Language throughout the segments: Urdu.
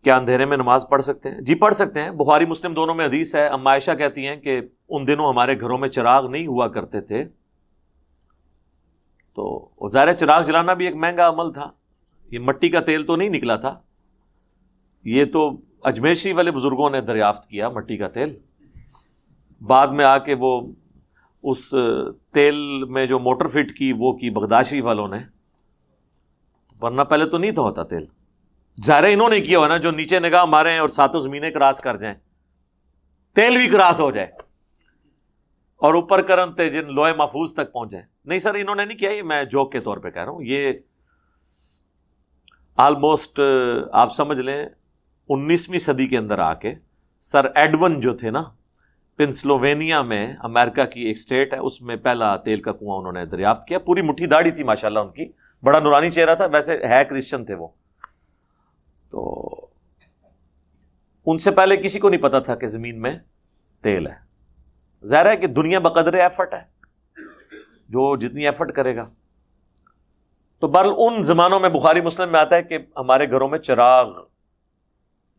کیا اندھیرے میں نماز پڑھ سکتے ہیں؟ جی پڑھ سکتے ہیں، بخاری مسلم دونوں میں حدیث ہے۔ اما عائشہ کہتی ہیں کہ ان دنوں ہمارے گھروں میں چراغ نہیں ہوا کرتے تھے، تو ظاہر چراغ جلانا بھی ایک مہنگا عمل تھا، یہ مٹی کا تیل تو نہیں نکلا تھا، یہ تو اجمیر شریف والے بزرگوں نے دریافت کیا مٹی کا تیل، بعد میں آ کے وہ اس تیل میں جو موٹر فٹ کی وہ کی بغداد شریف والوں نے، ورنہ پہلے تو نہیں تھا ہوتا تیل۔ ظاہر انہوں نے کیا ہوا نا، جو نیچے نگاہ مارے ہیں اور ساتوں زمینیں کراس کر جائیں، تیل بھی کراس ہو جائے اور اوپر کرنتے جن لوہے محفوظ تک پہنچ جائیں۔ نہیں سر انہوں نے نہیں کیا، یہ میں جوک کے طور پہ کہہ رہا ہوں، یہ آلموسٹ آپ سمجھ لیں 19ویں صدی کے اندر آ کے سر ایڈون جو تھے نا، پنسلوینیا میں امریکہ کی ایک سٹیٹ ہے، اس میں پہلا تیل کا کنواں انہوں نے دریافت کیا۔ پوری مٹھی داڑھی تھی ماشاءاللہ ان کی، بڑا نورانی چہرہ تھا، ویسے ہے کرسچن تھے وہ، تو ان سے پہلے کسی کو نہیں پتا تھا کہ زمین میں تیل ہے۔ ظاہر ہے کہ دنیا بقدر ایفرٹ ہے، جو جتنی ایفرٹ کرے گا۔ تو بہرحال ان زمانوں میں بخاری مسلم میں آتا ہے کہ ہمارے گھروں میں چراغ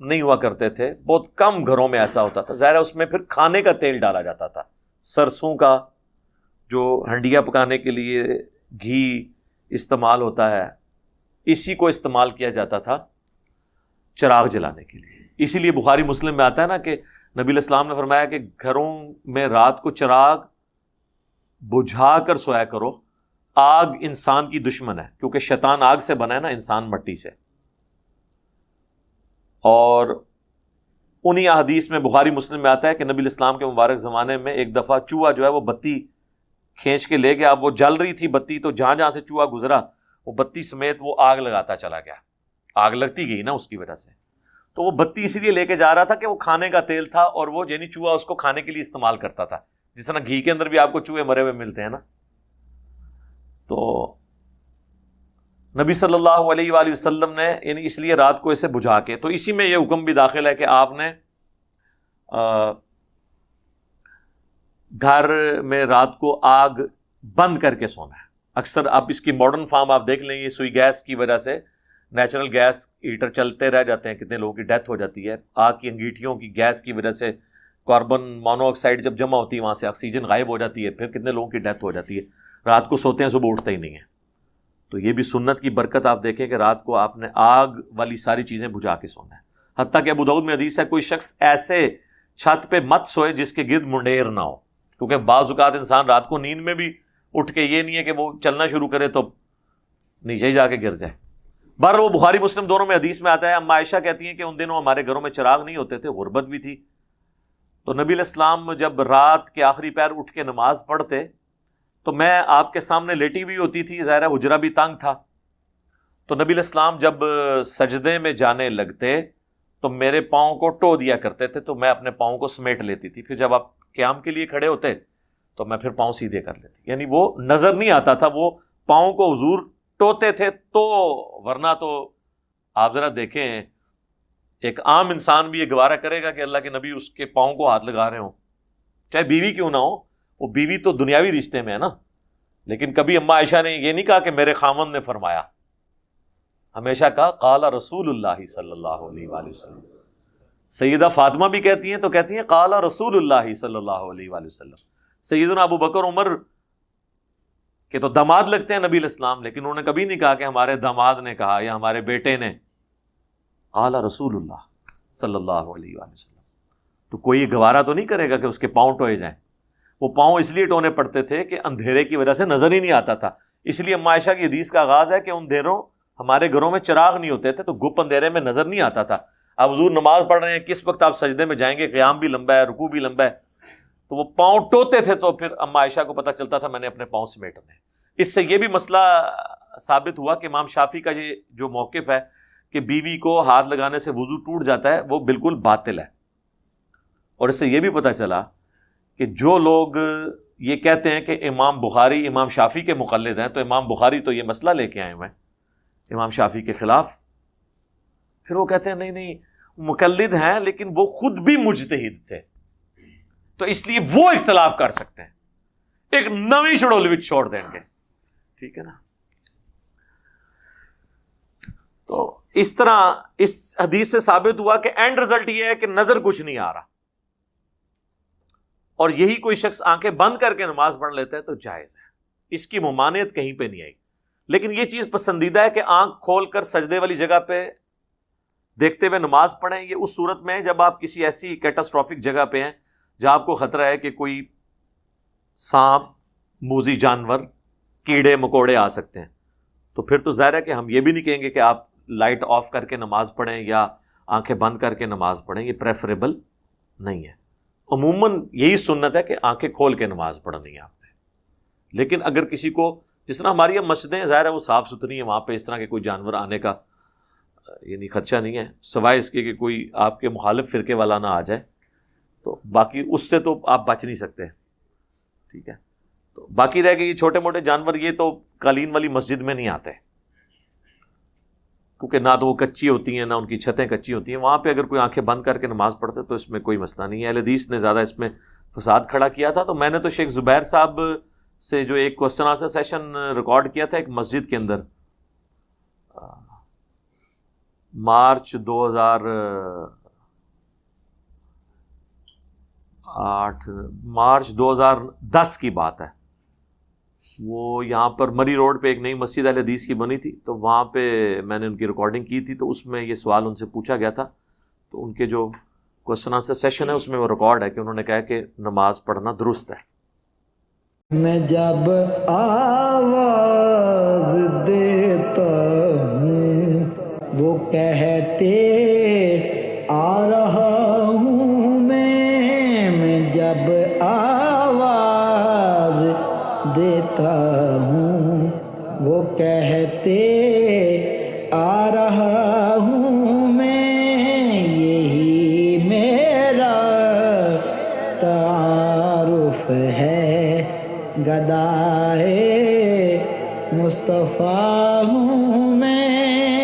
نہیں ہوا کرتے تھے، بہت کم گھروں میں ایسا ہوتا تھا۔ ظاہر ہے اس میں پھر کھانے کا تیل ڈالا جاتا تھا، سرسوں کا، جو ہنڈیاں پکانے کے لیے گھی استعمال ہوتا ہے، اسی کو استعمال کیا جاتا تھا چراغ جلانے کے لیے۔ اسی لیے بخاری مسلم میں آتا ہے نا کہ نبی علیہ السلام نے فرمایا کہ گھروں میں رات کو چراغ بجھا کر سویا کرو، آگ انسان کی دشمن ہے، کیونکہ شیطان آگ سے بنا ہے نا، انسان مٹی سے۔ اور انہی احادیث میں بخاری مسلم میں آتا ہے کہ نبی علیہ السلام کے مبارک زمانے میں ایک دفعہ چوہا جو ہے وہ بتی کھینچ کے لے گیا، اب وہ جل رہی تھی بتی، تو جہاں جہاں سے چوہا گزرا وہ بتی سمیت وہ آگ لگاتا چلا گیا، آگ لگتی گئی نا اس کی وجہ سے۔ تو وہ بتی اسی لیے لے کے جا رہا تھا کہ وہ کھانے کا تیل تھا، اور وہ یعنی چوہا اس کو کھانے کے لیے استعمال کرتا تھا، جس طرح گھی کے اندر بھی آپ کو چوہے مرے ہوئے ملتے ہیں نا۔ تو نبی صلی اللہ علیہ وآلہ وسلم نے یعنی اس لیے رات کو اسے بجھا کے، تو اسی میں یہ حکم بھی داخل ہے کہ آپ نے گھر میں رات کو آگ بند کر کے سونا ہے۔ اکثر آپ اس کی ماڈرن فارم آپ دیکھ لیں، یہ سوئی گیس کی وجہ سے نیچرل گیس ہیٹر چلتے رہ جاتے ہیں، کتنے لوگوں کی ڈیتھ ہو جاتی ہے آگ کی انگیٹھیوں کی گیس کی وجہ سے۔ کاربن مونو آکسائڈ جب جمع ہوتی ہے وہاں سے آکسیجن غائب ہو جاتی ہے، پھر کتنے لوگوں کی ڈیتھ ہو جاتی ہے۔ رات کو سوتے ہیں صبح اٹھتے ہی نہیں ہیں۔ تو یہ بھی سنت کی برکت، آپ دیکھیں کہ رات کو آپ نے آگ والی ساری چیزیں بجھا کے سونا ہے۔ حتیٰ کہ ابو داؤد میں حدیث ہے کوئی شخص ایسے چھت پہ مت سوئے جس کے گرد منڈیر نہ ہو، کیونکہ بعض اوقات انسان رات کو نیند میں بھی اٹھ کے یہ نہیں ہے کہ وہ چلنا شروع کرے تو نیچے ہی جا کے گر جائے۔ بہرحال وہ بخاری مسلم دونوں میں حدیث میں آتا ہے۔ اما عائشہ کہتی ہیں کہ ان دنوں ہمارے گھروں میں چراغ نہیں ہوتے تھے، غربت بھی تھی، تو نبی علیہ السلام جب رات کے آخری پہر اٹھ کے نماز پڑھتے تو میں آپ کے سامنے لیٹی ہوئی ہوتی تھی، ظاہر ہے حجرہ بھی تنگ تھا، تو نبی علیہ السلام جب سجدے میں جانے لگتے تو میرے پاؤں کو ٹو دیا کرتے تھے، تو میں اپنے پاؤں کو سمیٹ لیتی تھی، پھر جب آپ قیام کے لیے کھڑے ہوتے تو میں پھر پاؤں سیدھے کر لیتی، یعنی وہ نظر نہیں آتا تھا، وہ پاؤں کو حضور ٹوتے تھے تو، ورنہ تو آپ ذرا دیکھیں ایک عام انسان بھی یہ گوارہ کرے گا کہ اللہ کے نبی اس کے پاؤں کو ہاتھ لگا رہے ہوں، چاہے بیوی کیوں نہ ہو، وہ بیوی تو دنیاوی رشتے میں ہے نا۔ لیکن کبھی اما عائشہ نے یہ نہیں کہا کہ میرے خاوند نے فرمایا، ہمیشہ کہا قال رسول اللہ صلی اللہ علیہ وآلہ وسلم۔ سیدہ فاطمہ بھی کہتی ہیں تو کہتی ہیں قال رسول اللہ صلی اللہ علیہ وآلہ وسلم۔ سیدنا ابو بکر عمر کے تو داماد لگتے ہیں نبی علیہ السلام، لیکن انہوں نے کبھی نہیں کہا کہ ہمارے داماد نے کہا یا ہمارے بیٹے نے، قال رسول اللہ صلی اللہ علیہ وآلہ وسلم۔ تو کوئی گوارا تو نہیں کرے گا کہ اس کے پاؤں ٹوئے جائیں۔ وہ پاؤں اس لیے ٹونے پڑتے تھے کہ اندھیرے کی وجہ سے نظر ہی نہیں آتا تھا، اس لیے اما عائشہ کی حدیث کا آغاز ہے کہ ان دنوں ہمارے گھروں میں چراغ نہیں ہوتے تھے تو گپ اندھیرے میں نظر نہیں آتا تھا۔ اب حضور نماز پڑھ رہے ہیں، کس وقت آپ سجدے میں جائیں گے، قیام بھی لمبا ہے، رکوع بھی لمبا ہے، تو وہ پاؤں ٹوتے تھے، تو پھر اما عائشہ کو پتہ چلتا تھا میں نے اپنے پاؤں سمیٹنے۔ اس سے یہ بھی مسئلہ ثابت ہوا کہ امام شافعی کا یہ جو موقف ہے کہ بیوی کو ہاتھ لگانے سے وضو ٹوٹ جاتا ہے، وہ بالکل باطل ہے۔ اور اس سے یہ بھی پتہ چلا کہ جو لوگ یہ کہتے ہیں کہ امام بخاری امام شافعی کے مقلد ہیں، تو امام بخاری تو یہ مسئلہ لے کے آئے ہوئے ہیں امام شافعی کے خلاف، پھر وہ کہتے ہیں نہیں نہیں مقلد ہیں لیکن وہ خود بھی مجتہد تھے، تو اس لیے وہ اختلاف کر سکتے ہیں، ایک نویں شڑولوچ چھوڑ دیں گے، ٹھیک ہے نا۔ تو اس طرح اس حدیث سے ثابت ہوا کہ اینڈ رزلٹ یہ ہے کہ نظر کچھ نہیں آ رہا، اور یہی کوئی شخص آنکھیں بند کر کے نماز پڑھ لیتا ہے تو جائز ہے، اس کی ممانعت کہیں پہ نہیں آئی۔ لیکن یہ چیز پسندیدہ ہے کہ آنکھ کھول کر سجدے والی جگہ پہ دیکھتے ہوئے نماز پڑھیں۔ یہ اس صورت میں ہے جب آپ کسی ایسی کیٹاسٹرافک جگہ پہ ہیں جہاں آپ کو خطرہ ہے کہ کوئی سانپ، موذی جانور، کیڑے مکوڑے آ سکتے ہیں، تو پھر تو ظاہر ہے کہ ہم یہ بھی نہیں کہیں گے کہ آپ لائٹ آف کر کے نماز پڑھیں یا آنکھیں بند کر کے نماز پڑھیں، یہ پریفریبل نہیں ہے۔ عموماً یہی سنت ہے کہ آنکھیں کھول کے نماز پڑھنی ہے آپ نے۔ لیکن اگر کسی کو، جس طرح ہماری اب مسجدیں ظاہر ہے وہ صاف ستھری ہیں، وہاں پہ اس طرح کے کوئی جانور آنے کا یعنی خدشہ نہیں ہے، سوائے اس کے کہ کوئی آپ کے مخالف فرقے والا نہ آ جائے، تو باقی اس سے تو آپ بچ نہیں سکتے، ٹھیک ہے۔ تو باقی رہ گئے یہ چھوٹے موٹے جانور، یہ تو قالین والی مسجد میں نہیں آتے، کیونکہ نہ تو وہ کچی ہوتی ہیں، نہ ان کی چھتیں کچی ہوتی ہیں۔ وہاں پہ اگر کوئی آنکھیں بند کر کے نماز پڑھتے تو اس میں کوئی مسئلہ نہیں ہے۔ اہل حدیث نے زیادہ اس میں فساد کھڑا کیا تھا۔ تو میں نے تو شیخ زبیر صاحب سے جو ایک کوسچن آنسر سیشن ریکارڈ کیا تھا ایک مسجد کے اندر، مارچ 2010 کی بات ہے۔ وہ یہاں پر مری روڈ پہ ایک نئی مسجد اہل حدیث کی بنی تھی، تو وہاں پہ میں نے ان کی ریکارڈنگ کی تھی، تو اس میں یہ سوال ان سے پوچھا گیا تھا، تو ان کے جو کوسچن آنسر سیشن ہے اس میں وہ ریکارڈ ہے کہ انہوں نے کہا کہ نماز پڑھنا درست ہے۔ میں جب آواز دیتا ہوں وہ کہتے آ رہا ہوں میں جب آواز دیتا ہوں وہ کہتے آ رہا ہوں میں، یہی میرا تعارف ہے، گدائے مصطفیٰ ہوں میں۔